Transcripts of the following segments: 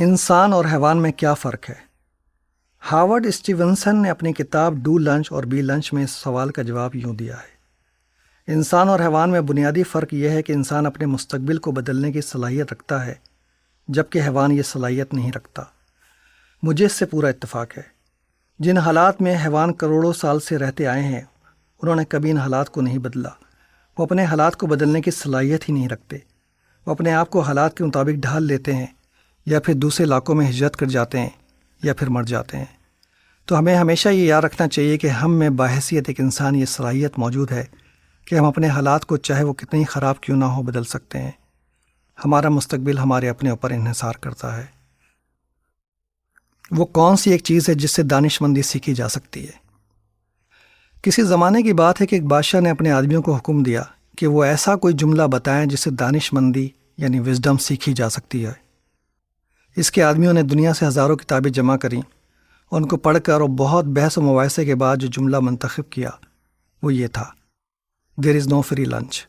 انسان اور حیوان میں کیا فرق ہے؟ ہاورڈ اسٹیونسن نے اپنی کتاب ڈو لنچ اور بی لنچ میں اس سوال کا جواب یوں دیا ہے: انسان اور حیوان میں بنیادی فرق یہ ہے کہ انسان اپنے مستقبل کو بدلنے کی صلاحیت رکھتا ہے، جبکہ حیوان یہ صلاحیت نہیں رکھتا۔ مجھے اس سے پورا اتفاق ہے۔ جن حالات میں حیوان کروڑوں سال سے رہتے آئے ہیں، انہوں نے کبھی ان حالات کو نہیں بدلا۔ وہ اپنے حالات کو بدلنے کی صلاحیت ہی نہیں رکھتے۔ وہ اپنے آپ کو حالات کے مطابق ڈھال لیتے ہیں، یا پھر دوسرے علاقوں میں ہجرت کر جاتے ہیں، یا پھر مر جاتے ہیں۔ تو ہمیں ہمیشہ یہ یاد رکھنا چاہیے کہ ہم میں بحیثیت ایک انسان یہ صلاحیت موجود ہے کہ ہم اپنے حالات کو چاہے وہ کتنی خراب کیوں نہ ہو بدل سکتے ہیں۔ ہمارا مستقبل ہمارے اپنے اوپر انحصار کرتا ہے۔ وہ کون سی ایک چیز ہے جس سے دانش مندی سیکھی جا سکتی ہے؟ کسی زمانے کی بات ہے کہ ایک بادشاہ نے اپنے آدمیوں کو حکم دیا کہ وہ ایسا کوئی جملہ بتائیں جس سے دانش مندی یعنی وزڈم سیکھی جا سکتی ہے۔ اس کے آدمیوں نے دنیا سے ہزاروں کتابیں جمع کریں۔ ان کو پڑھ کر اور بہت بحث و مباحثے کے بعد جو جملہ منتخب کیا وہ یہ تھا: دیر از نو فری لنچ۔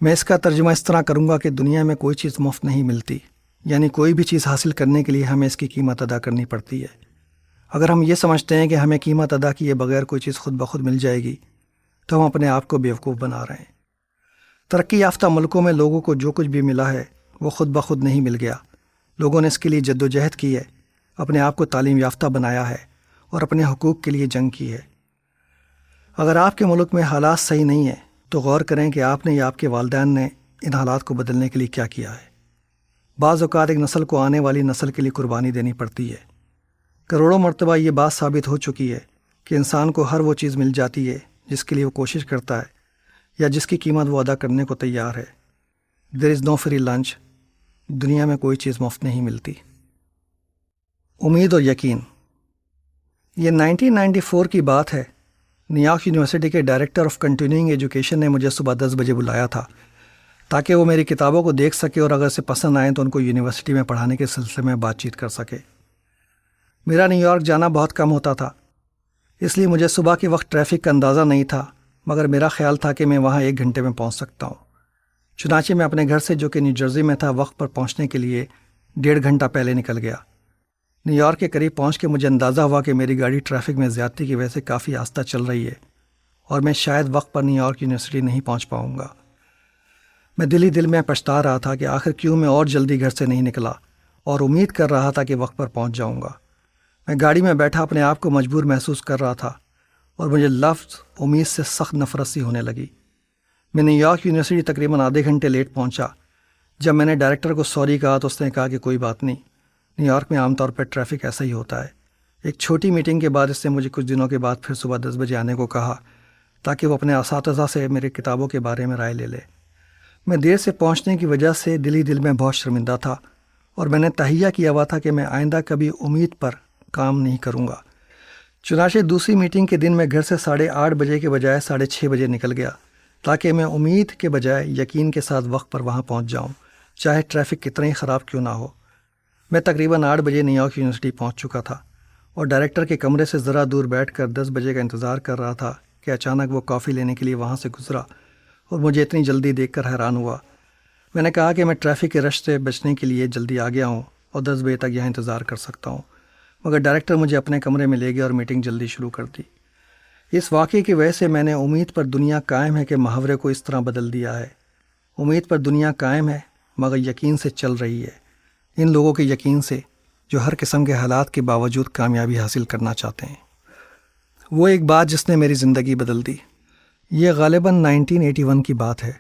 میں اس کا ترجمہ اس طرح کروں گا کہ دنیا میں کوئی چیز مفت نہیں ملتی، یعنی کوئی بھی چیز حاصل کرنے کے لیے ہمیں اس کی قیمت ادا کرنی پڑتی ہے۔ اگر ہم یہ سمجھتے ہیں کہ ہمیں قیمت ادا کیے بغیر کوئی چیز خود بخود مل جائے گی تو ہم اپنے آپ کو بیوقوف بنا رہے ہیں۔ ترقی یافتہ ملکوں میں لوگوں کو جو کچھ بھی ملا ہے وہ خود بخود نہیں مل گیا۔ لوگوں نے اس کے لیے جد و جہد کی ہے، اپنے آپ کو تعلیم یافتہ بنایا ہے اور اپنے حقوق کے لیے جنگ کی ہے۔ اگر آپ کے ملک میں حالات صحیح نہیں ہیں تو غور کریں کہ آپ نے یا آپ کے والدین نے ان حالات کو بدلنے کے لیے کیا کیا ہے۔ بعض اوقات ایک نسل کو آنے والی نسل کے لیے قربانی دینی پڑتی ہے۔ کروڑوں مرتبہ یہ بات ثابت ہو چکی ہے کہ انسان کو ہر وہ چیز مل جاتی ہے جس کے لیے وہ کوشش کرتا ہے یا جس کی قیمت وہ ادا کرنے کو تیار ہے۔ دیر از نو فری لنچ۔ دنیا میں کوئی چیز مفت نہیں ملتی۔ امید اور یقین۔ یہ 1994 کی بات ہے۔ نیویارک یونیورسٹی کے ڈائریکٹر آف کنٹینیوئنگ ایجوکیشن نے مجھے صبح 10 بجے بلایا تھا تاکہ وہ میری کتابوں کو دیکھ سکے اور اگر اسے پسند آئیں تو ان کو یونیورسٹی میں پڑھانے کے سلسلے میں بات چیت کر سکے۔ میرا نیو یارک جانا بہت کم ہوتا تھا، اس لیے مجھے صبح کے وقت ٹریفک کا اندازہ نہیں تھا، مگر میرا خیال تھا کہ میں وہاں 1 گھنٹے میں پہنچ سکتا ہوں۔ چنانچہ میں اپنے گھر سے جو کہ نیو جرسی میں تھا وقت پر پہنچنے کے لیے 1.5 گھنٹہ پہلے نکل گیا۔ نیو یارک کے قریب پہنچ کے مجھے اندازہ ہوا کہ میری گاڑی ٹریفک میں زیادتی کی وجہ سے کافی آہستہ چل رہی ہے اور میں شاید وقت پر نیو یارک یونیورسٹی نہیں پہنچ پاؤں گا۔ میں دل ہی دل میں پچھتا رہا تھا کہ آخر کیوں میں اور جلدی گھر سے نہیں نکلا، اور امید کر رہا تھا کہ وقت پر پہنچ جاؤں گا۔ میں گاڑی میں بیٹھا اپنے آپ کو مجبور محسوس کر رہا تھا اور مجھے لفظ امید سے سخت نفرت سی ہونے لگی۔ میں نیو یارک یونیورسٹی تقریباً آدھے گھنٹے لیٹ پہنچا۔ جب میں نے ڈائریکٹر کو سوری کہا تو اس نے کہا کہ کوئی بات نہیں، نیو یارک میں عام طور پر ٹریفک ایسا ہی ہوتا ہے۔ ایک چھوٹی میٹنگ کے بعد اس نے مجھے کچھ دنوں کے بعد پھر صبح 10 بجے آنے کو کہا تاکہ وہ اپنے اساتذہ سے میری کتابوں کے بارے میں رائے لے لے۔ میں دیر سے پہنچنے کی وجہ سے دل ہی دل میں بہت شرمندہ تھا اور میں نے تہیہ کیا ہوا تھا کہ میں آئندہ کبھی امید پر کام نہیں کروں گا۔ چنانچہ دوسری میٹنگ کے دن میں گھر سے 8:30 بجے کے بجائے 6:30 بجے نکل گیا تاکہ میں امید کے بجائے یقین کے ساتھ وقت پر وہاں پہنچ جاؤں، چاہے ٹریفک کتنا ہی خراب کیوں نہ ہو۔ میں تقریباً 8 بجے نیو یارک یونیورسٹی پہنچ چکا تھا اور ڈائریکٹر کے کمرے سے ذرا دور بیٹھ کر 10 بجے کا انتظار کر رہا تھا کہ اچانک وہ کافی لینے کے لیے وہاں سے گزرا اور مجھے اتنی جلدی دیکھ کر حیران ہوا۔ میں نے کہا کہ میں ٹریفک کے رش سے بچنے کے لیے جلدی آ گیا ہوں اور 10 بجے تک یہاں انتظار کر سکتا ہوں، مگر ڈائریکٹر مجھے اپنے کمرے میں لے گیا اور میٹنگ جلدی شروع کر دی۔ اس واقعے کی وجہ سے میں نے امید پر دنیا قائم ہے کہ محاورے کو اس طرح بدل دیا ہے: امید پر دنیا قائم ہے مگر یقین سے چل رہی ہے، ان لوگوں کے یقین سے جو ہر قسم کے حالات کے باوجود کامیابی حاصل کرنا چاہتے ہیں۔ وہ ایک بات جس نے میری زندگی بدل دی۔ یہ غالباً 1981 کی بات ہے۔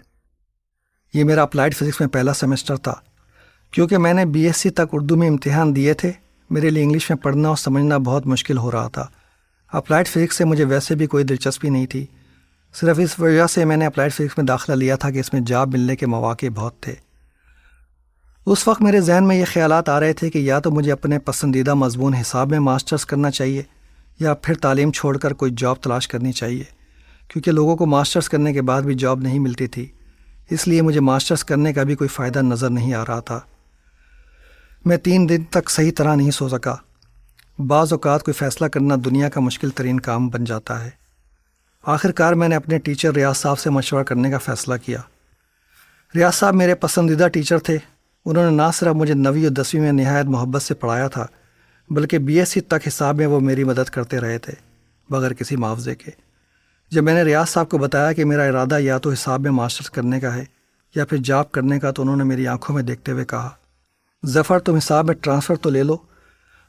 یہ میرا اپلائیڈ فزکس میں پہلا سیمسٹر تھا۔ کیونکہ میں نے بی ایس سی تک اردو میں امتحان دیے تھے، میرے لیے انگلش میں پڑھنا اور سمجھنا بہت مشکل ہو رہا تھا۔ اپلائیڈ فزکس سے مجھے ویسے بھی کوئی دلچسپی نہیں تھی، صرف اس وجہ سے میں نے اپلائیڈ فزکس میں داخلہ لیا تھا کہ اس میں جاب ملنے کے مواقع بہت تھے۔ اس وقت میرے ذہن میں یہ خیالات آ رہے تھے کہ یا تو مجھے اپنے پسندیدہ مضمون حساب میں ماسٹرز کرنا چاہیے یا پھر تعلیم چھوڑ کر کوئی جاب تلاش کرنی چاہیے، کیونکہ لوگوں کو ماسٹرز کرنے کے بعد بھی جاب نہیں ملتی تھی، اس لیے مجھے ماسٹرز کرنے کا بھی کوئی فائدہ نظر نہیں آ رہا تھا۔ میں 3 دن تک صحیح طرح نہیں سو سکا۔ بعض اوقات کوئی فیصلہ کرنا دنیا کا مشکل ترین کام بن جاتا ہے۔ آخر کار میں نے اپنے ٹیچر ریاض صاحب سے مشورہ کرنے کا فیصلہ کیا۔ ریاض صاحب میرے پسندیدہ ٹیچر تھے انہوں نے نہ صرف مجھے 9ویں اور 10ویں میں نہایت محبت سے پڑھایا تھا بلکہ BSc تک حساب میں وہ میری مدد کرتے رہے تھے بغیر کسی معاوضے کے۔ جب میں نے ریاض صاحب کو بتایا کہ میرا ارادہ یا تو حساب میں ماسٹرز کرنے کا ہے یا پھر جاب کرنے کا، تو انہوں نے میری آنکھوں میں دیکھتے ہوئے کہا، ظفر تم حساب میں ٹرانسفر تو لے لو،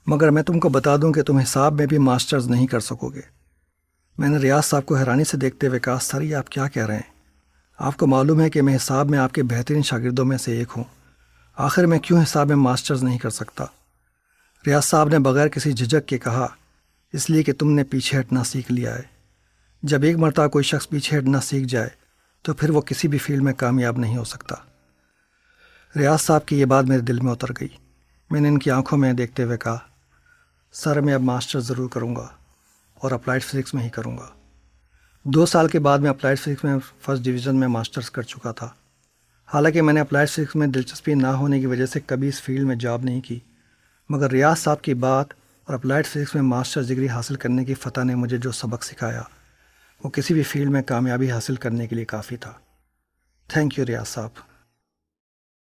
مگر میں تم کو بتا دوں کہ تم حساب میں بھی ماسٹرز نہیں کر سکو گے۔ میں نے ریاض صاحب کو حیرانی سے دیکھتے ہوئے کہا، سر یہ آپ کیا کہہ رہے ہیں؟ آپ کو معلوم ہے کہ میں حساب میں آپ کے بہترین شاگردوں میں سے ایک ہوں، آخر میں کیوں حساب میں ماسٹرز نہیں کر سکتا؟ ریاض صاحب نے بغیر کسی جھجک کے کہا، اس لیے کہ تم نے پیچھے ہٹنا سیکھ لیا ہے۔ جب ایک مرتبہ کوئی شخص پیچھے ہٹنا سیکھ جائے تو پھر وہ کسی بھی فیلڈ میں کامیاب نہیں ہو سکتا۔ ریاض صاحب کی یہ بات میرے دل میں اتر گئی۔ میں نے ان کی آنکھوں میں دیکھتے ہوئے کہا، سر میں اب ماسٹر ضرور کروں گا اور اپلائیڈ فزکس میں ہی کروں گا۔ 2 سال کے بعد میں اپلائیڈ فزکس میں فرسٹ ڈویژن میں ماسٹرز کر چکا تھا۔ حالانکہ میں نے اپلائیڈ فزکس میں دلچسپی نہ ہونے کی وجہ سے کبھی اس فیلڈ میں جاب نہیں کی، مگر ریاض صاحب کی بات اور اپلائیڈ فزکس میں ماسٹرز ڈگری حاصل کرنے کی فتح نے مجھے جو سبق سکھایا وہ کسی بھی فیلڈ میں کامیابی حاصل کرنے کے لیے کافی تھا۔ تھینک یو ریاض صاحب۔